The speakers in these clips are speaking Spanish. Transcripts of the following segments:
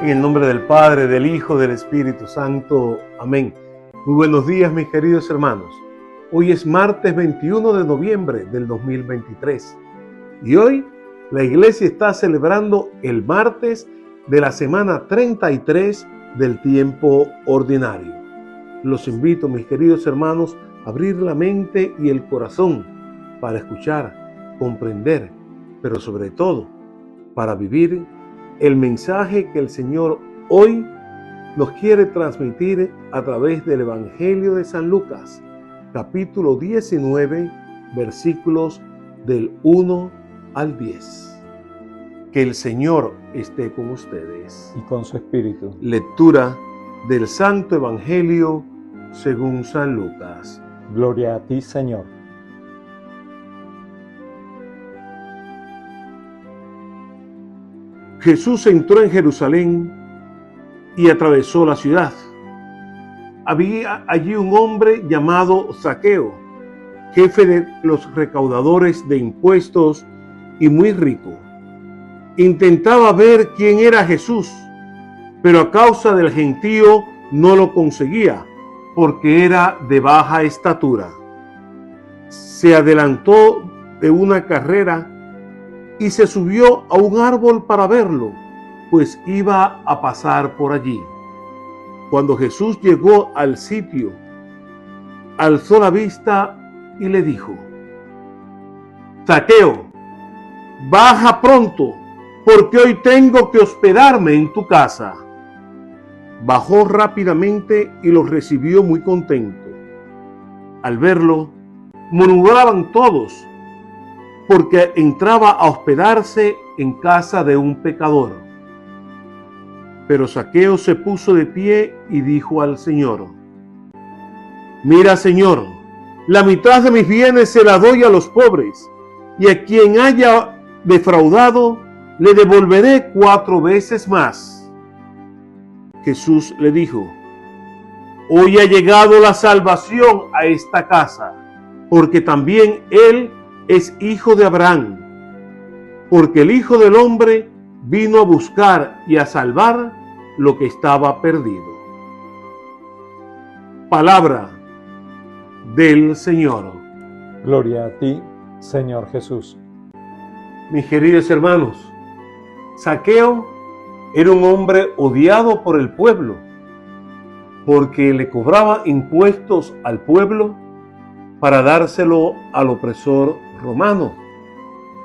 En el nombre del Padre, del Hijo, del Espíritu Santo. Amén. Muy buenos días, mis queridos hermanos. Hoy es martes 21 de noviembre del 2023. Y hoy la iglesia está celebrando el martes de la semana 33 del tiempo ordinario. Los invito, mis queridos hermanos, a abrir la mente y el corazón para escuchar, comprender, pero sobre todo para vivir el mensaje que el Señor hoy nos quiere transmitir a través del Evangelio de San Lucas, capítulo 19, versículos del 1 al 10. Que el Señor esté con ustedes. Y con su espíritu. Lectura del Santo Evangelio según San Lucas. Gloria a ti, Señor. Jesús entró en Jerusalén y atravesó la ciudad. Había allí un hombre llamado Zaqueo, jefe de los recaudadores de impuestos y muy rico. Intentaba ver quién era Jesús, pero a causa del gentío no lo conseguía, porque era de baja estatura. Se adelantó de una carrera y se subió a un árbol para verlo, pues iba a pasar por allí. Cuando Jesús llegó al sitio, alzó la vista y le dijo: Zaqueo, baja pronto, porque hoy tengo que hospedarme en tu casa. Bajó rápidamente y lo recibió muy contento. Al verlo, murmuraban todos, porque entraba a hospedarse en casa de un pecador. Pero Zaqueo se puso de pie y dijo al Señor: Mira, Señor, la mitad de mis bienes se la doy a los pobres, y a quien haya defraudado le devolveré 4 veces más. Jesús le dijo: Hoy ha llegado la salvación a esta casa, porque también él es hijo de Abraham, porque el Hijo del Hombre vino a buscar y a salvar lo que estaba perdido. Palabra del Señor. Gloria a ti, Señor Jesús. Mis queridos hermanos, Zaqueo era un hombre odiado por el pueblo, porque le cobraba impuestos al pueblo para dárselo al opresor romano.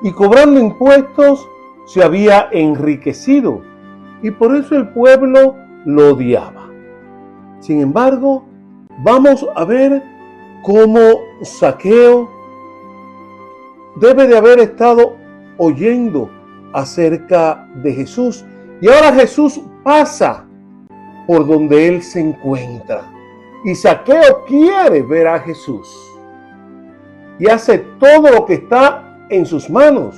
Y cobrando impuestos se había enriquecido, y por eso el pueblo lo odiaba. Sin embargo, vamos a ver cómo Zaqueo debe de haber estado oyendo acerca de Jesús. Y ahora Jesús pasa por donde él se encuentra. Y Zaqueo quiere ver a Jesús. Y hace todo lo que está en sus manos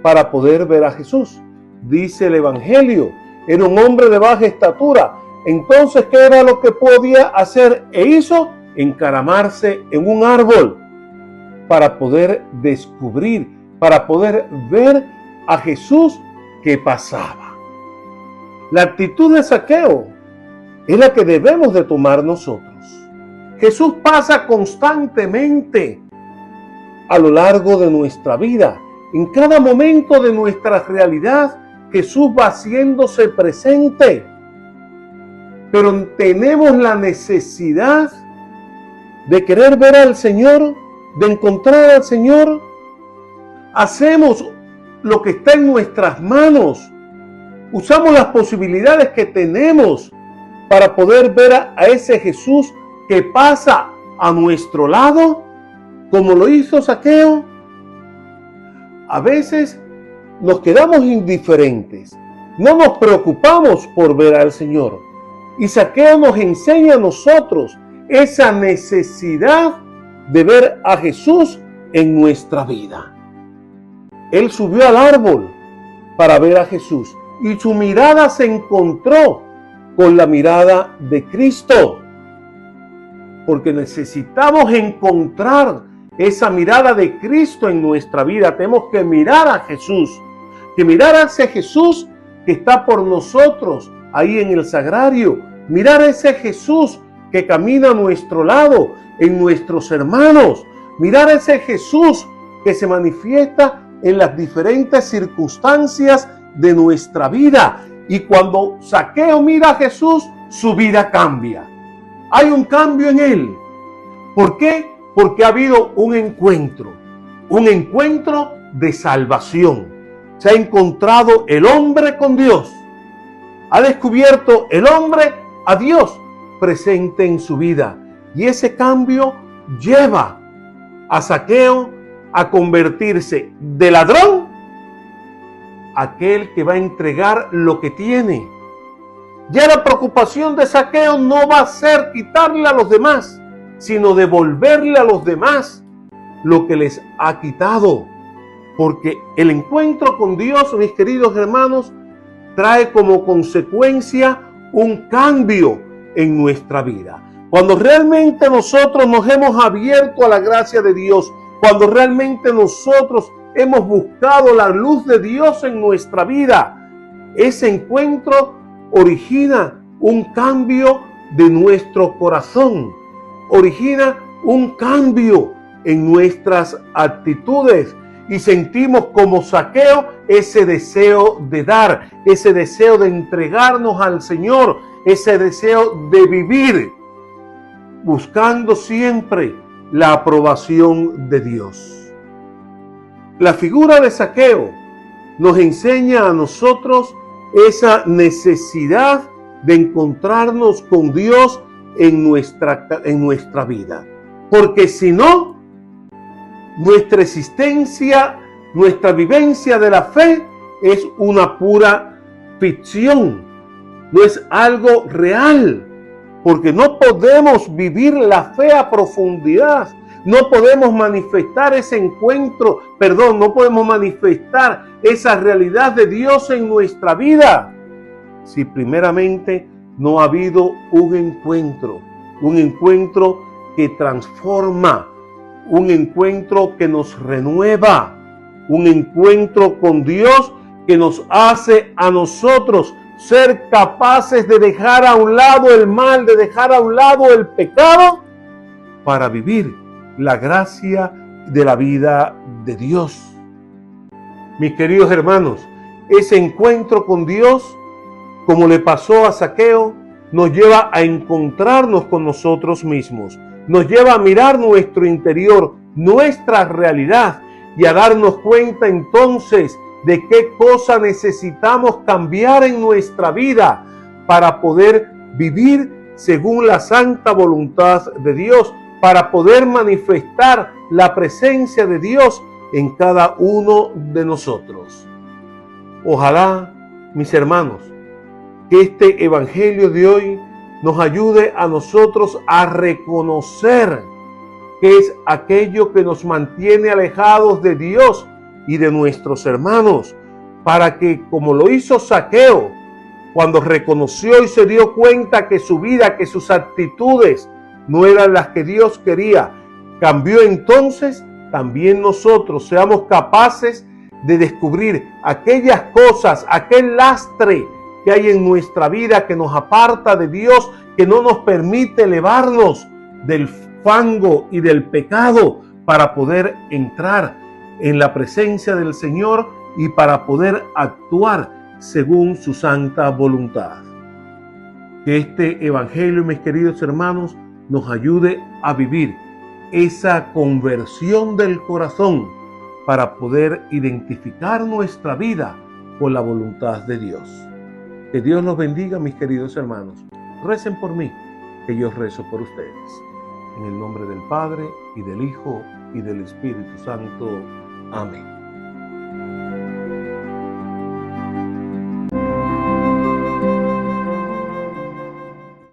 para poder ver a Jesús. Dice el Evangelio, era un hombre de baja estatura. Entonces, ¿qué era lo que podía hacer? E hizo encaramarse en un árbol para poder descubrir, para poder ver a Jesús que pasaba. La actitud de Zaqueo es la que debemos de tomar nosotros. Jesús pasa constantemente a lo largo de nuestra vida. En cada momento de nuestra realidad, Jesús va haciéndose presente. Pero tenemos la necesidad de querer ver al Señor, de encontrar al Señor. Hacemos lo que está en nuestras manos. Usamos las posibilidades que tenemos para poder ver a ese Jesús que pasa a nuestro lado, como lo hizo Zaqueo. A veces nos quedamos indiferentes, no nos preocupamos por ver al Señor. Y Zaqueo nos enseña a nosotros esa necesidad de ver a Jesús en nuestra vida. Él subió al árbol para ver a Jesús y su mirada se encontró con la mirada de Cristo. Porque necesitamos encontrar esa mirada de Cristo en nuestra vida. Tenemos que mirar a Jesús, que mirar a ese Jesús que está por nosotros, ahí en el sagrario, mirar a ese Jesús que camina a nuestro lado, en nuestros hermanos, mirar a ese Jesús que se manifiesta en las diferentes circunstancias de nuestra vida. Y cuando Zaqueo mira a Jesús, su vida cambia. Hay un cambio en él. ¿Por qué? Porque ha habido un encuentro de salvación. Se ha encontrado el hombre con Dios. Ha descubierto el hombre a Dios presente en su vida. Y ese cambio lleva a Zaqueo a convertirse de ladrón a aquel que va a entregar lo que tiene. Ya la preocupación de Zaqueo no va a ser quitarle a los demás, sino devolverle a los demás lo que les ha quitado. Porque el encuentro con Dios, mis queridos hermanos, trae como consecuencia un cambio en nuestra vida. Cuando realmente nosotros nos hemos abierto a la gracia de Dios, cuando realmente nosotros hemos buscado la luz de Dios en nuestra vida, ese encuentro origina un cambio de nuestro corazón, origina un cambio en nuestras actitudes y sentimos como Zaqueo ese deseo de dar, ese deseo de entregarnos al Señor, ese deseo de vivir buscando siempre la aprobación de Dios. La figura de Zaqueo nos enseña a nosotros esa necesidad de encontrarnos con Dios en nuestra vida. Porque si no, nuestra existencia, nuestra vivencia de la fe es una pura ficción, no es algo real, porque no podemos vivir la fe a profundidad, no podemos manifestar ese encuentro, no podemos manifestar esa realidad de Dios en nuestra vida si primeramente no ha habido un encuentro que transforma, un encuentro que nos renueva, un encuentro con Dios que nos hace a nosotros ser capaces de dejar a un lado el mal, de dejar a un lado el pecado, para vivir la gracia de la vida de Dios. Mis queridos hermanos, ese encuentro con Dios, como le pasó a Zaqueo, nos lleva a encontrarnos con nosotros mismos, nos lleva a mirar nuestro interior, nuestra realidad, y a darnos cuenta entonces de qué cosa necesitamos cambiar en nuestra vida para poder vivir según la santa voluntad de Dios, para poder manifestar la presencia de Dios en cada uno de nosotros. Ojalá, mis hermanos, que este evangelio de hoy nos ayude a nosotros a reconocer qué es aquello que nos mantiene alejados de Dios y de nuestros hermanos, para que, como lo hizo Zaqueo, cuando reconoció y se dio cuenta que su vida, que sus actitudes no eran las que Dios quería, cambió, entonces también nosotros seamos capaces de descubrir aquellas cosas, aquel lastre que hay en nuestra vida que nos aparta de Dios, que no nos permite elevarnos del fango y del pecado para poder entrar en la presencia del Señor y para poder actuar según su santa voluntad. Que este evangelio, mis queridos hermanos, nos ayude a vivir esa conversión del corazón para poder identificar nuestra vida con la voluntad de Dios. Que Dios los bendiga, mis queridos hermanos. Recen por mí, que yo rezo por ustedes. En el nombre del Padre, y del Hijo, y del Espíritu Santo. Amén.